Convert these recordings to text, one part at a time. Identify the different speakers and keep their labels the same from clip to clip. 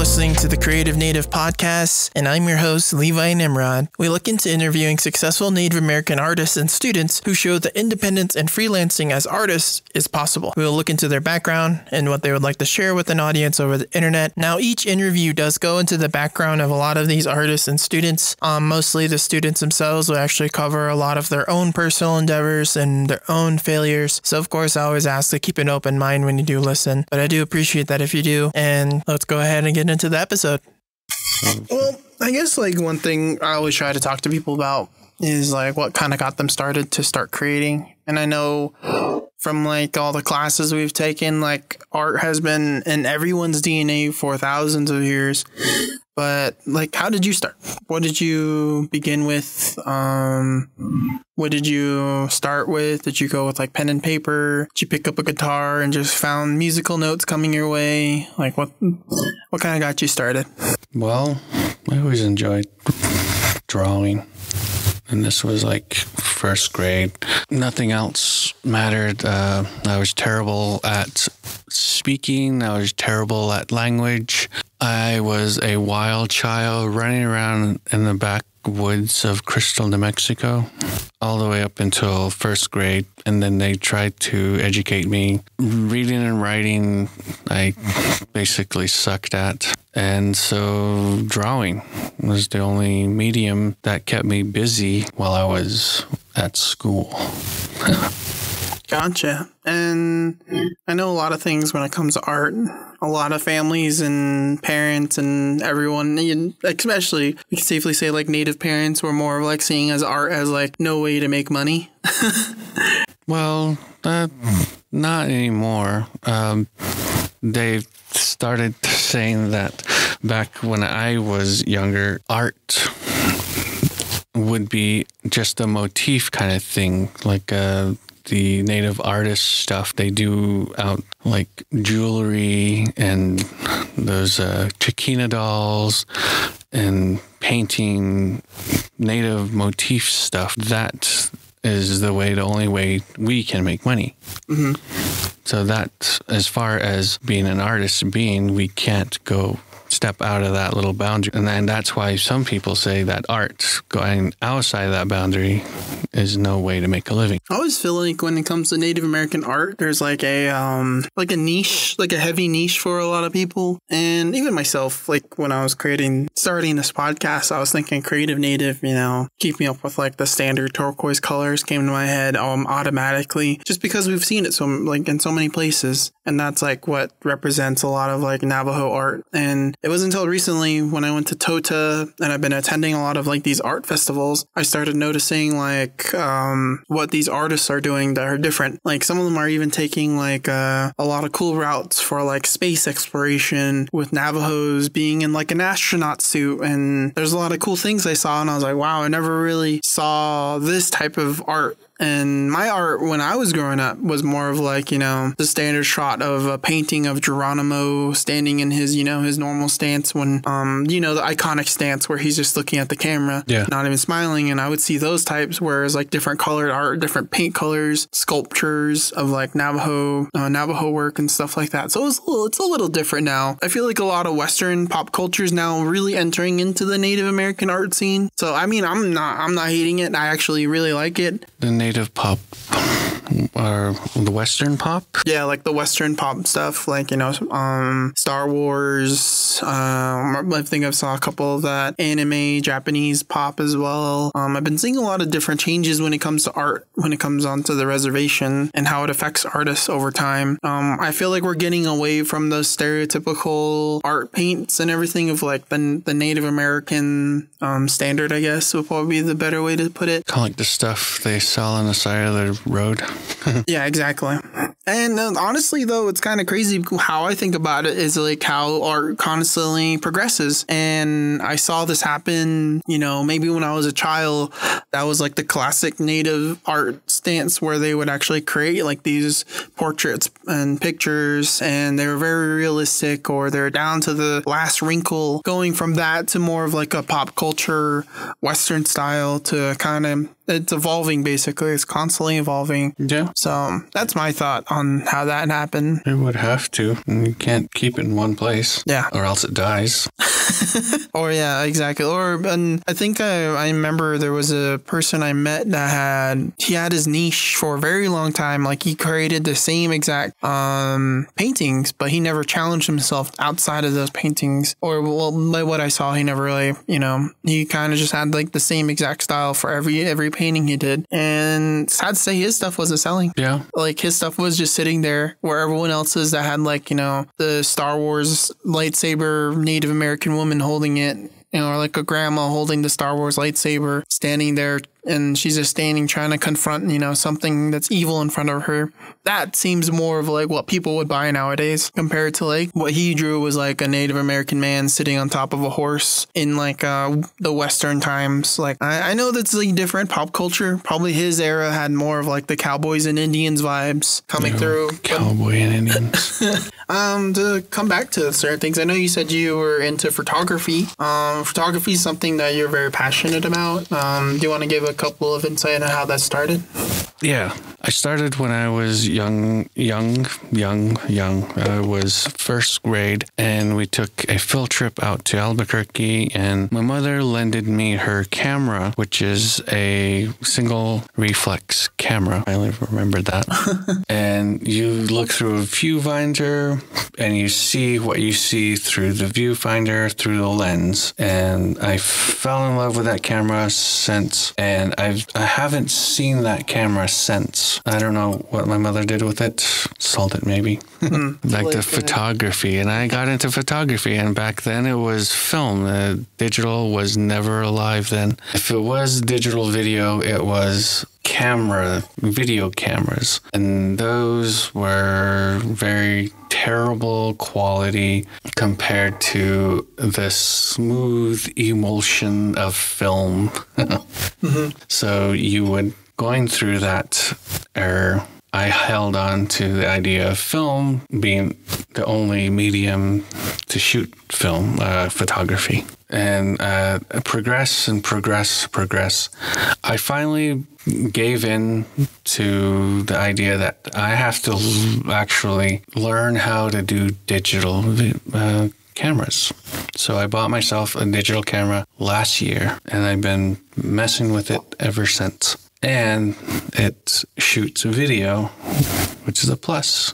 Speaker 1: listening to the Creative Native Podcast, and I'm your host, Levi Nimrod. We look into interviewing successful Native American artists and students who show that independence and freelancing as artists is possible. We will look into their background and what they would like to share with an audience over the internet. Now, each interview does go into the background of a lot of these artists and students. Mostly the students themselves will actually cover a lot of their own personal endeavors and their own failures. So, of course, I always ask to keep an open mind when you do listen, but I do appreciate that if you do. And let's go ahead and get into the episode. Well, I guess like one thing I always try to talk to people about is like what kind of got them started to start creating. And I know from like all the classes we've taken, like art has been in everyone's DNA for thousands of years. But like, how did you start? What did you begin with? What did you start with? Did you go with like pen and paper? Did you pick up a guitar and just found musical notes coming your way? Like what kind of got you started?
Speaker 2: Well, I always enjoyed drawing. And this was like first grade. Nothing else mattered. I was terrible at speaking. I was terrible at language. I was a wild child running around in the backwoods of Crystal, New Mexico, all the way up until first grade. And then they tried to educate me. Reading and writing, I basically sucked at. And so drawing was the only medium that kept me busy while I was at school.
Speaker 1: Gotcha. And I know a lot of things when it comes to art. A lot of families and parents and everyone, especially we can safely say like Native parents were more of like seeing as art as like no way to make money.
Speaker 2: Well, not anymore. They started saying that back when I was younger, art would be just a motif kind of thing, like the Native artist stuff. They do out like jewelry and those Chiquina dolls and painting Native motif stuff. That is the only way we can make money. Mm-hmm. So that, as far as being an artist, we can't go step out of that little boundary. And then that's why some people say that art going outside of that boundary is no way to make a living.
Speaker 1: I always feel like when it comes to Native American art, there's like a niche, like a heavy niche for a lot of people. And even myself, like when I was starting this podcast, I was thinking creative Native, keeping up with like the standard turquoise colors came to my head automatically, just because we've seen it so like in so many places. And that's like what represents a lot of like Navajo art. And it wasn't until recently when I went to Tota and I've been attending a lot of like these art festivals, I started noticing like what these artists are doing that are different. Like some of them are even taking like a lot of cool routes for like space exploration with Navajos being in like an astronaut suit. And there's a lot of cool things I saw and I was like, wow, I never really saw this type of art. And my art when I was growing up was more of like, the standard shot of a painting of Geronimo standing in his, his normal stance when, the iconic stance where he's just looking at the camera, not even smiling. And I would see those types, whereas like different colored art, different paint colors, sculptures of like Navajo work and stuff like that. So it's a little different now. I feel like a lot of Western pop culture is now really entering into the Native American art scene. So, I mean, I'm not hating it. I actually really like it.
Speaker 2: The Native pop or the Western pop?
Speaker 1: Yeah, like the Western pop stuff, like, Star Wars. I think I saw a couple of that. Anime, Japanese pop as well. I've been seeing a lot of different changes when it comes to art, when it comes onto the reservation and how it affects artists over time. I feel like we're getting away from the stereotypical art paints and everything of like the Native American standard, I guess, would probably be the better way to put it.
Speaker 2: Kind of like the stuff they sell on the side of the road.
Speaker 1: Yeah, exactly. And honestly, though, it's kind of crazy how I think about it is like how art constantly progresses. And I saw this happen, maybe when I was a child, that was like the classic Native art stance where they would actually create like these portraits and pictures and they were very realistic or they're down to the last wrinkle, going from that to more of like a pop culture Western style to kind of, it's evolving basically. It's constantly evolving.
Speaker 2: Yeah.
Speaker 1: So that's my thought on how that happened.
Speaker 2: It would have to. You can't keep it in one place.
Speaker 1: Yeah.
Speaker 2: Or else it dies.
Speaker 1: Or yeah, exactly. Or and I think I remember there was a person I met that had his niche for a very long time. Like he created the same exact paintings, but he never challenged himself outside of those paintings. Or well, by what I saw, he never really, he kind of just had like the same exact style for every painting he did. And sad to say, his stuff wasn't selling.
Speaker 2: Yeah.
Speaker 1: Like his stuff was just sitting there where everyone else's that had like, the Star Wars lightsaber Native American woman holding it, or like a grandma holding the Star Wars lightsaber standing there, and she's just standing trying to confront, something that's evil in front of her. That seems more of like what people would buy nowadays compared to like what he drew was like a Native American man sitting on top of a horse in like the Western times. Like I know that's like different pop culture. Probably his era had more of like the cowboys and Indians vibes coming through.
Speaker 2: Cowboy and Indians.
Speaker 1: To come back to certain things, I know you said you were into photography. Photography is something that you're very passionate about. Do you want to give a couple of insight on how that started?
Speaker 2: Yeah, I started when I was young. I was first grade, and we took a field trip out to Albuquerque, and my mother lended me her camera, which is a single reflex camera. I only remember that. And you look through a viewfinder, and you see what you see through the viewfinder, through the lens. And I fell in love with that camera since, and I haven't seen that camera since. I don't know what my mother did with it. Sold it maybe. Like the photography. And I got into photography, and back then it was film. Digital was never alive then. If it was digital video, it was video cameras. And those were very terrible quality compared to the smooth emulsion of film. So you would, going through that error, I held on to the idea of film being the only medium to shoot film, photography. And progress. I finally gave in to the idea that I have to actually learn how to do digital cameras. So I bought myself a digital camera last year, and I've been messing with it ever since. And it shoots video, which is a plus.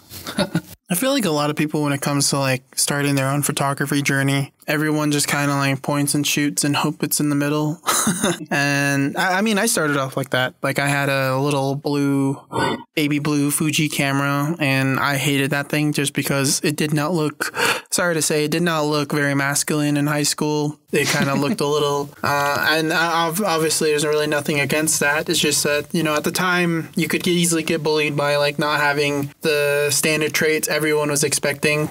Speaker 1: I feel like a lot of people, when it comes to like starting their own photography journey, everyone just kind of like points and shoots and hope it's in the middle. And I mean, I started off like that. Like I had a little baby blue Fuji camera, and I hated that thing just because it did not look, sorry to say, it did not look very masculine in high school. It kind of looked a little, and obviously there's really nothing against that. It's just that, at the time you could easily get bullied by like not having the standard traits everyone was expecting.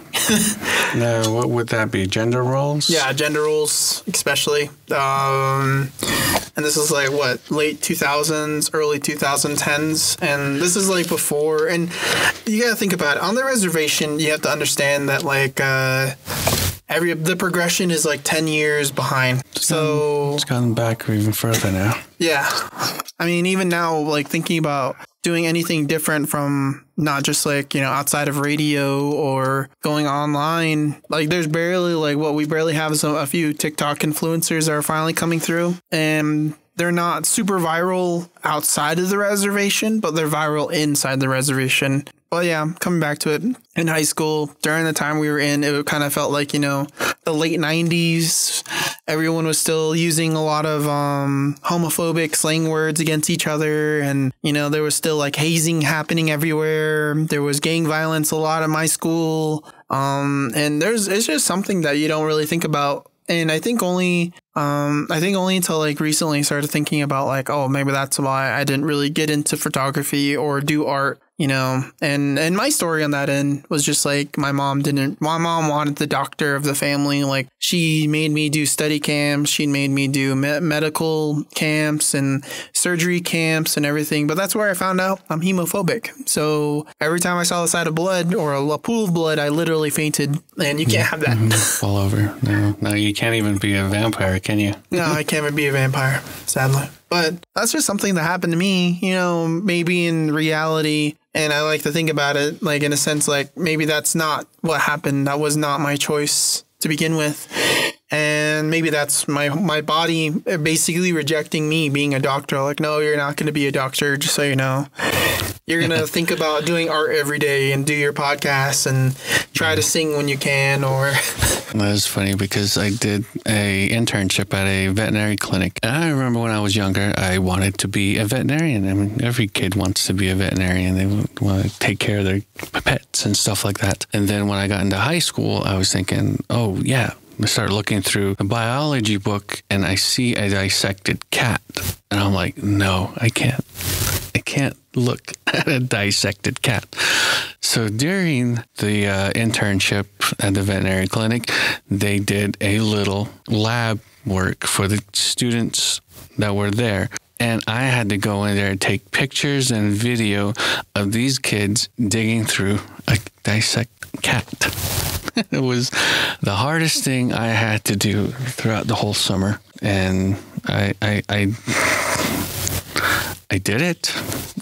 Speaker 2: No, what would that be? Gender roles?
Speaker 1: Yeah, gender roles, especially. And this is like what, late 2000s, early 2010s. And this is like before. And you got to think about it. On the reservation, you have to understand that like the progression is like 10 years behind.
Speaker 2: It's gone back even further now.
Speaker 1: Yeah. I mean, even now, like thinking about doing anything different from not just like, outside of radio or going online, like there's barely like what we barely have is a few TikTok influencers that are finally coming through, and they're not super viral outside of the reservation, but they're viral inside the reservation. Well, yeah, coming back to it, in high school, during the time we were in, it kind of felt like, the late 90s. Everyone was still using a lot of homophobic slang words against each other. And, there was still like hazing happening everywhere. There was gang violence a lot at my school. And it's just something that you don't really think about. And I think only until like recently I started thinking about like, oh, maybe that's why I didn't really get into photography or do art. And my story on that end was just like my mom wanted the doctor of the family. Like she made me do study camps. She made me do medical camps and surgery camps and everything. But that's where I found out I'm hemophobic. So every time I saw the sight of blood or a pool of blood, I literally fainted, and you can't have that.
Speaker 2: Fall over. No, you can't even be a vampire, can you?
Speaker 1: No, I can't even be a vampire, sadly. But that's just something that happened to me. Maybe in reality, And I like to think about it like in a sense like maybe that's not what happened. That was not my choice to begin with. And maybe that's my body basically rejecting me being a doctor. Like, no, you're not going to be a doctor, just so you know. You're going to think about doing art every day and do your podcasts and try to sing when you can. Or
Speaker 2: That is funny because I did a internship at a veterinary clinic. And I remember when I was younger, I wanted to be a veterinarian. I mean, every kid wants to be a veterinarian. They want to take care of their pets and stuff like that. And then when I got into high school, I was thinking, oh, yeah. I started looking through a biology book and I see a dissected cat. And I'm like, no, I can't look at a dissected cat. So during the internship at the veterinary clinic, they did a little lab work for the students that were there. And I had to go in there and take pictures and video of these kids digging through a dissected cat. It was the hardest thing I had to do throughout the whole summer. And I did it.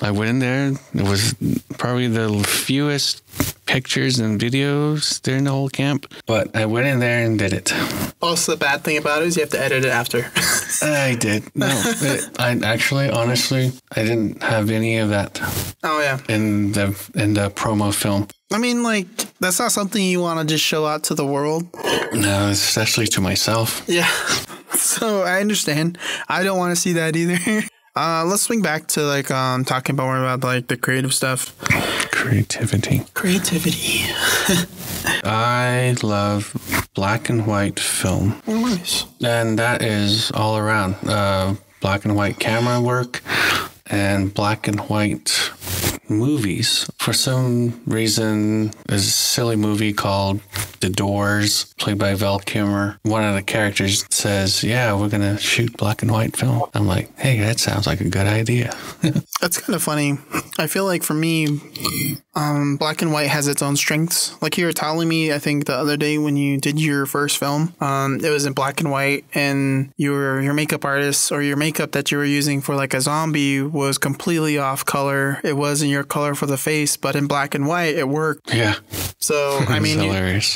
Speaker 2: I went in there. It was probably the fewest pictures and videos during the whole camp. But I went in there and did it.
Speaker 1: Also, the bad thing about it is you have to edit it after.
Speaker 2: I did. No, I actually, honestly, I didn't have any of that.
Speaker 1: Oh, yeah.
Speaker 2: In the promo film.
Speaker 1: I mean, like, that's not something you want to just show out to the world.
Speaker 2: No, especially to myself.
Speaker 1: Yeah. So I understand. I don't want to see that either. Let's swing back to like talking more about like the creative stuff.
Speaker 2: Creativity. I love black and white film.
Speaker 1: Oh, nice.
Speaker 2: And that is all around. Black and white camera work and black and white movies. For some reason, there's a silly movie called The Doors, played by Val Kilmer. One of the characters says, yeah, we're going to shoot black and white film. I'm like, hey, that sounds like a good idea.
Speaker 1: That's kind of funny. I feel like for me, black and white has its own strengths. Like you were telling me, I think the other day when you did your first film, it was in black and white, and your makeup artist or your makeup that you were using for like a zombie was completely off color. It wasn't your color for the face, but in black and white, it worked.
Speaker 2: Yeah.
Speaker 1: So, I mean,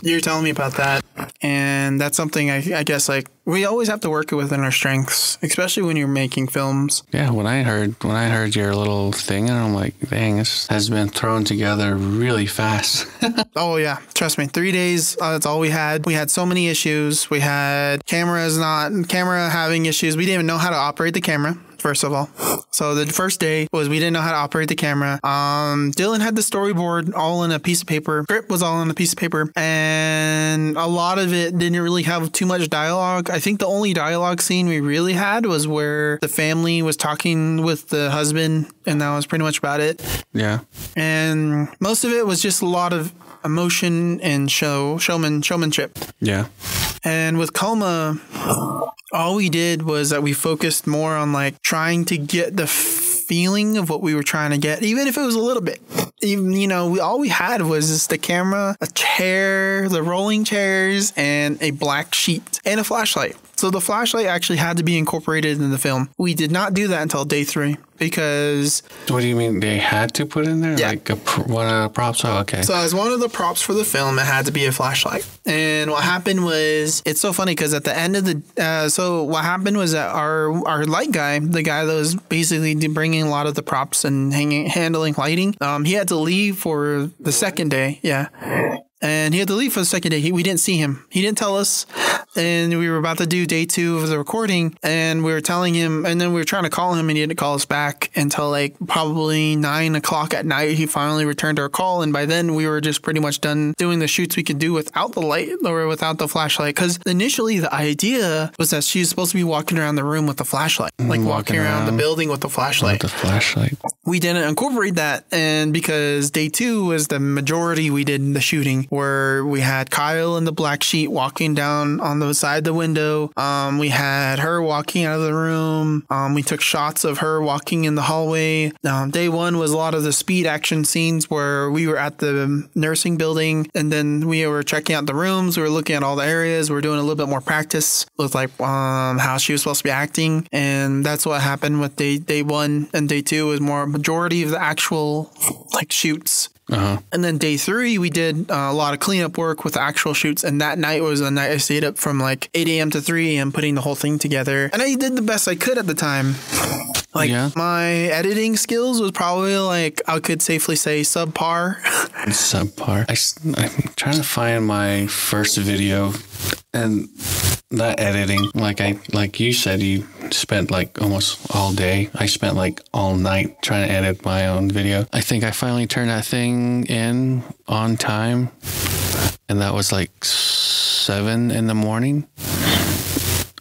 Speaker 1: you're telling me about that. And that's something I guess like we always have to work within our strengths, especially when you're making films.
Speaker 2: Yeah, when I heard your little thing, and I'm like, dang, this has been thrown together really fast.
Speaker 1: Oh yeah, trust me, 3 days. That's all we had. We had so many issues. We had camera having issues. We didn't even know how to operate the camera. First of all. So the first day was we didn't know how to operate the camera. Dylan had the storyboard all in a piece of paper. Script was all on a piece of paper. And a lot of it didn't really have too much dialogue. I think the only dialogue scene we really had was where the family was talking with the husband, and that was pretty much about it.
Speaker 2: Yeah.
Speaker 1: And most of it was just a lot of emotion and showmanship.
Speaker 2: Yeah.
Speaker 1: And with Coma, all we did was that we focused more on like trying to get the feeling of what we were trying to get, even if it was a little bit. Even, all we had was just the camera, a chair, the rolling chairs, and a black sheet and a flashlight. So the flashlight actually had to be incorporated in the film. We did not do that until day 3 because...
Speaker 2: What do you mean they had to put in there?
Speaker 1: Yeah.
Speaker 2: Like one of the props? Oh, okay.
Speaker 1: So as one of the props for the film, it had to be a flashlight. And what happened was, it's so funny because at the end of the... so what happened was that our light guy, the guy that was basically bringing a lot of the props and handling lighting, he had to leave for the second day. Yeah. And he had to leave for the second day. We didn't see him. He didn't tell us. And we were about to do day 2 of the recording. And we were telling him, and then we were trying to call him, and he didn't call us back until like probably 9 o'clock at night. He finally returned our call. And by then we were just pretty much done doing the shoots we could do without the light or without the flashlight. Because initially the idea was that she was supposed to be walking around the room with the flashlight, like walking around the building with the flashlight. We didn't incorporate that. And because day 2 was the majority we did in the shooting, where we had Kyle in the black sheet walking down on the side of the window. We had her walking out of the room. We took shots of her walking in the hallway. Day 1 was a lot of the speed action scenes where we were at the nursing building, and then we were checking out the rooms. We were looking at all the areas. We were doing a little bit more practice with like how she was supposed to be acting. And that's what happened with day 1, and day 2 was more majority of the actual like shoots.
Speaker 2: Uh-huh.
Speaker 1: And then day 3, we did a lot of cleanup work with actual shoots. And that night was the night I stayed up from like 8 a.m. to 3 a.m. putting the whole thing together. And I did the best I could at the time. Like my editing skills was probably like, I could safely say subpar.
Speaker 2: Subpar. I'm trying to find my first video, and that editing, like you said, you spent like almost all day. I spent like all night trying to edit my own video. I think I finally turned that thing in on time, and that was like 7 in the morning.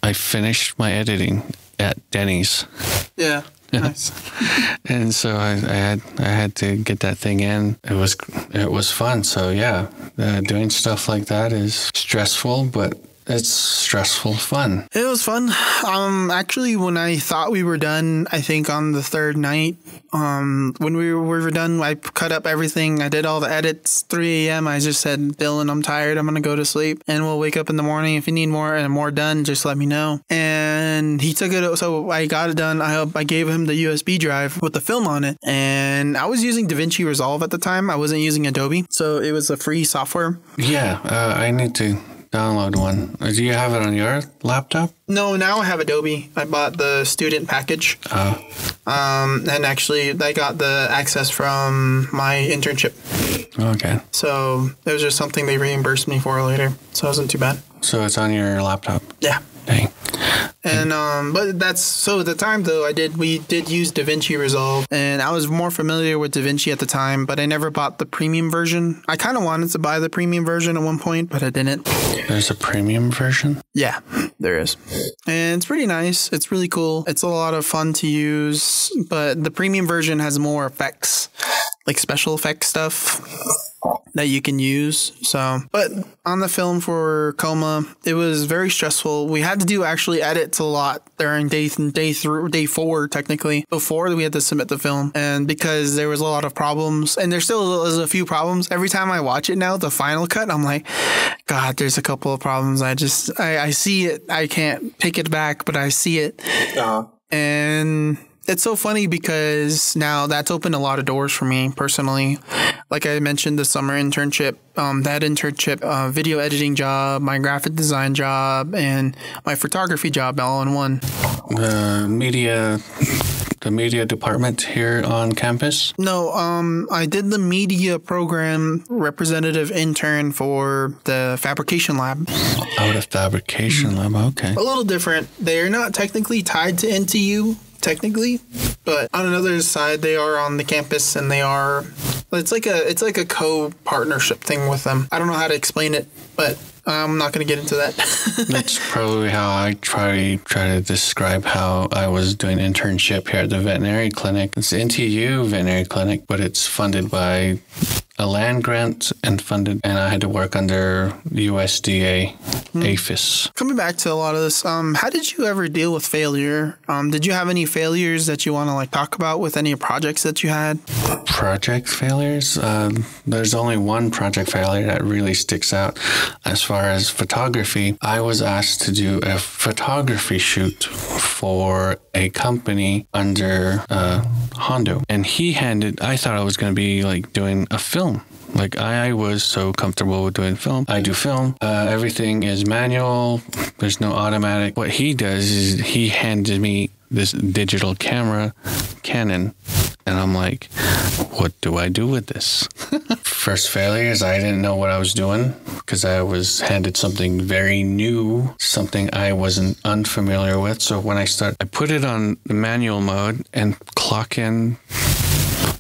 Speaker 2: I finished my editing at Denny's.
Speaker 1: Yeah. Nice.
Speaker 2: And so I had to get that thing in. It was fun. So yeah, doing stuff like that is stressful, but it's stressful fun.
Speaker 1: It was fun. Actually, when I thought we were done, I think on the 3rd night, when we were done, I cut up everything. I did all the edits. 3 a.m. I just said, Dylan, I'm tired. I'm gonna go to sleep, and we'll wake up in the morning. If you need more done, just let me know. And he took it. So I got it done. I gave him the USB drive with the film on it, and I was using DaVinci Resolve at the time. I wasn't using Adobe, so it was a free software.
Speaker 2: Yeah, I need to download one. Do you have it on your laptop?
Speaker 1: No, now I have Adobe. I bought the student package.
Speaker 2: Oh.
Speaker 1: And actually, I got the access from my internship.
Speaker 2: Okay.
Speaker 1: So it was just something they reimbursed me for later. So it wasn't too bad.
Speaker 2: So it's on your laptop?
Speaker 1: Yeah.
Speaker 2: Dang.
Speaker 1: And but that's so at the time though we did use DaVinci Resolve, and I was more familiar with DaVinci at the time, but I never bought the premium version. I kind of wanted to buy the premium version at one point, but I didn't.
Speaker 2: There's a premium version?
Speaker 1: Yeah, there is. And it's pretty nice. It's really cool. It's a lot of fun to use, but the premium version has more effects, like special effects stuff that you can use. So, but on the film for Coma, it was very stressful. We had to do actually edits a lot during day 4, technically, before we had to submit the film. And because there was a lot of problems, and there still is a few problems. Every time I watch it now, the final cut, I'm like, God, there's a couple of problems. I see it. I can't pick it back, but I see it. And it's so funny because now that's opened a lot of doors for me personally. Like I mentioned, the summer internship, that internship, video editing job, my graphic design job, and my photography job all in one.
Speaker 2: The media department here on campus?
Speaker 1: No, I did the media program representative intern for the fabrication lab.
Speaker 2: Oh, the fabrication lab. Okay.
Speaker 1: A little different. They're not technically tied to NTU. Technically, but on another side, they are on the campus, and it's like a co-partnership thing with them. I don't know how to explain it, but I'm not going to get into that.
Speaker 2: That's probably how I try to describe how I was doing internship here at the veterinary clinic. It's NTU veterinary clinic, but it's funded by a land grant and I had to work under USDA APHIS.
Speaker 1: Coming back to a lot of this, how did you ever deal with failure? Did you have any failures that you want to talk about with any projects that you had?
Speaker 2: Project failures? There's only one project failure that really sticks out. As far as photography, I was asked to do a photography shoot for a company under Hondo, and I thought I was going to be doing a film. I was so comfortable with doing film. I do film. Everything is manual. There's no automatic. What he does is he handed me this digital camera, Canon, and I'm like, what do I do with this? First failure is I didn't know what I was doing because I was handed something very new, something I wasn't unfamiliar with. So when I put it on the manual mode and clock in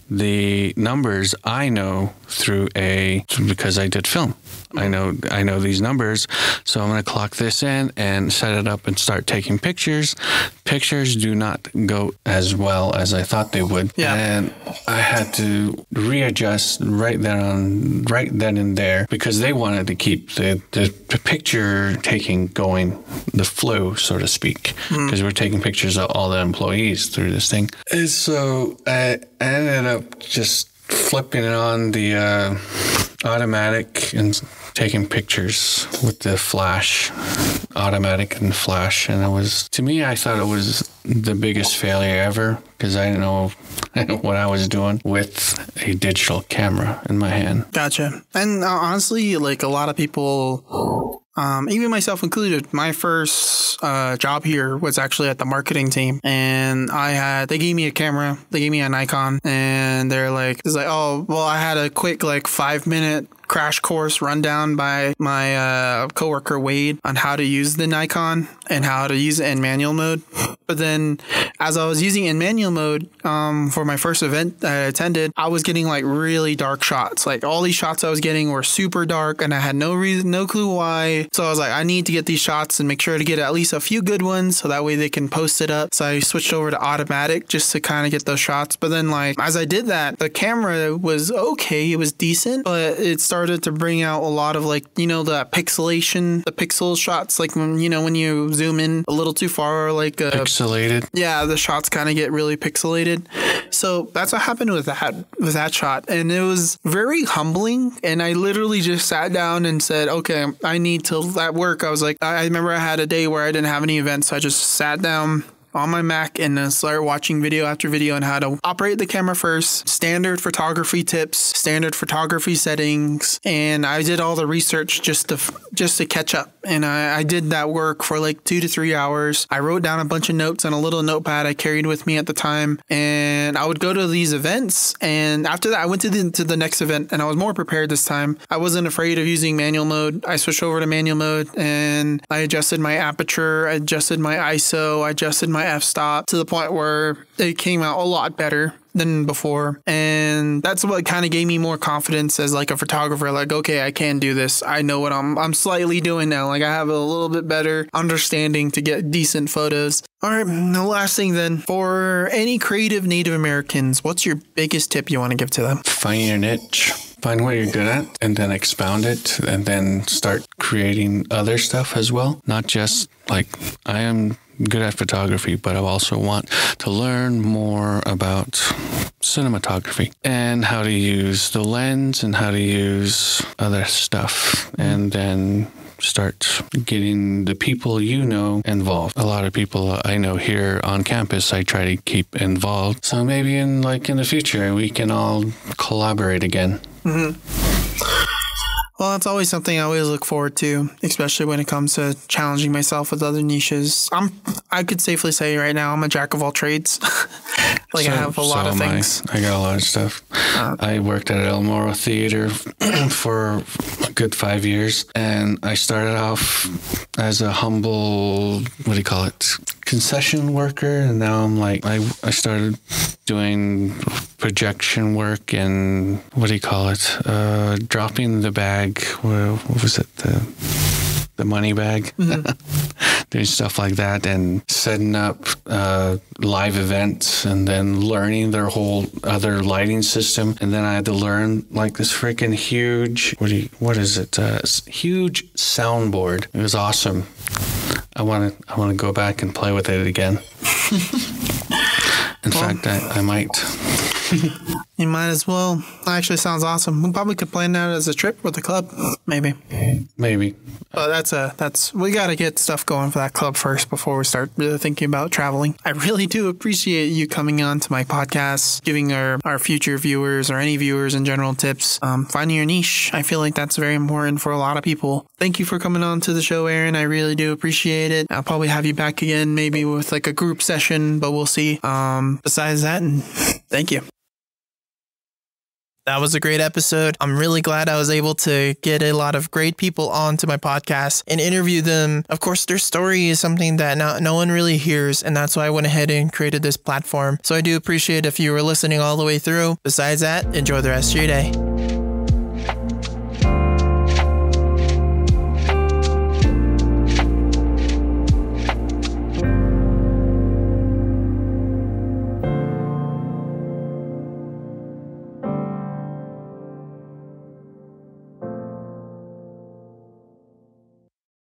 Speaker 2: the numbers I know because I did film. I know these numbers, so I'm going to clock this in and set it up and start taking pictures. Pictures do not go as well as I thought they would. Yeah. And I had to readjust right then and there because they wanted to keep the picture taking going, the flow, so to speak, because we're taking pictures of all the employees through this thing. And so I ended up just flipping it on the automatic and taking pictures with the flash, automatic and flash. And to me, I thought it was the biggest failure ever because I didn't know what I was doing with a digital camera in my hand.
Speaker 1: Gotcha. And honestly, like a lot of people, even myself included, my first job here was actually at the marketing team, and they gave me a camera, they gave me a Nikon, and they're like, oh, well, I had a quick 5-minute crash course rundown by my coworker Wade on how to use the Nikon and how to use it in manual mode. But then as I was using it in manual mode for my first event that I attended, I was getting really dark shots. All these shots I was getting were super dark, and I had no clue why. So I was like, I need to get these shots and make sure to get at least a few good ones so that way they can post it up. So I switched over to automatic just to kind of get those shots. But then as I did that, the camera was okay. It was decent, but it started to bring out a lot of the pixelation, the pixel shots, when you zoom in a little too far,
Speaker 2: pixelated.
Speaker 1: Yeah, the shots kind of get really pixelated. So that's what happened with that shot, and it was very humbling. And I literally just sat down and said, okay, I need to, at work, I was like, I remember I had a day where I didn't have any events, so I just sat down on my Mac and started watching video after video on how to operate the camera first, standard photography tips, standard photography settings, and I did all the research just to catch up. And I did that work for 2 to 3 hours. I wrote down a bunch of notes on a little notepad I carried with me at the time, and I would go to these events. And after that, I went to the next event, and I was more prepared this time. I wasn't afraid of using manual mode. I switched over to manual mode, and I adjusted my aperture, I adjusted my ISO, I adjusted my f-stop to the point where it came out a lot better than before. And that's what kind of gave me more confidence as a photographer. Okay, I can do this. I know what I'm slightly doing now. I have a little bit better understanding to get decent photos. All right, the last thing then, for any creative Native Americans, what's your biggest tip you want to give to them?
Speaker 2: Find your niche. Find what you're good at and then expound it and then start creating other stuff as well. Not just I am good at photography, but I also want to learn more about cinematography and how to use the lens and how to use other stuff, and then start getting the people involved. A lot of people I know here on campus, I try to keep involved. So maybe in the future, we can all collaborate again.
Speaker 1: Mm-hmm. Well, that's always something I always look forward to, especially when it comes to challenging myself with other niches. I could safely say right now I'm a jack of all trades. I have a lot of things.
Speaker 2: I got a lot of stuff. I worked at El Moro Theater for a good 5 years, and I started off as a humble, concession worker, and now I'm I started doing projection work and dropping the bag. What was it? The money bag. Mm-hmm. Doing stuff like that and setting up live events and then learning their whole other lighting system. And then I had to learn this freaking huge, huge soundboard. It was awesome. I want to go back and play with it again. In fact, I might.
Speaker 1: You might as well. Actually, sounds awesome. We probably could plan that as a trip with the club, maybe. But we got to get stuff going for that club first before we start really thinking about traveling. I really do appreciate you coming on to my podcast, giving our future viewers or any viewers in general tips, finding your niche. I feel like that's very important for a lot of people. Thank you for coming on to the show, Aaron. I really do appreciate it. I'll probably have you back again, maybe with a group session, but we'll see. Besides that, and thank you. That was a great episode. I'm really glad I was able to get a lot of great people onto my podcast and interview them. Of course, their story is something that no one really hears, and that's why I went ahead and created this platform. So I do appreciate if you were listening all the way through. Besides that, enjoy the rest of your day.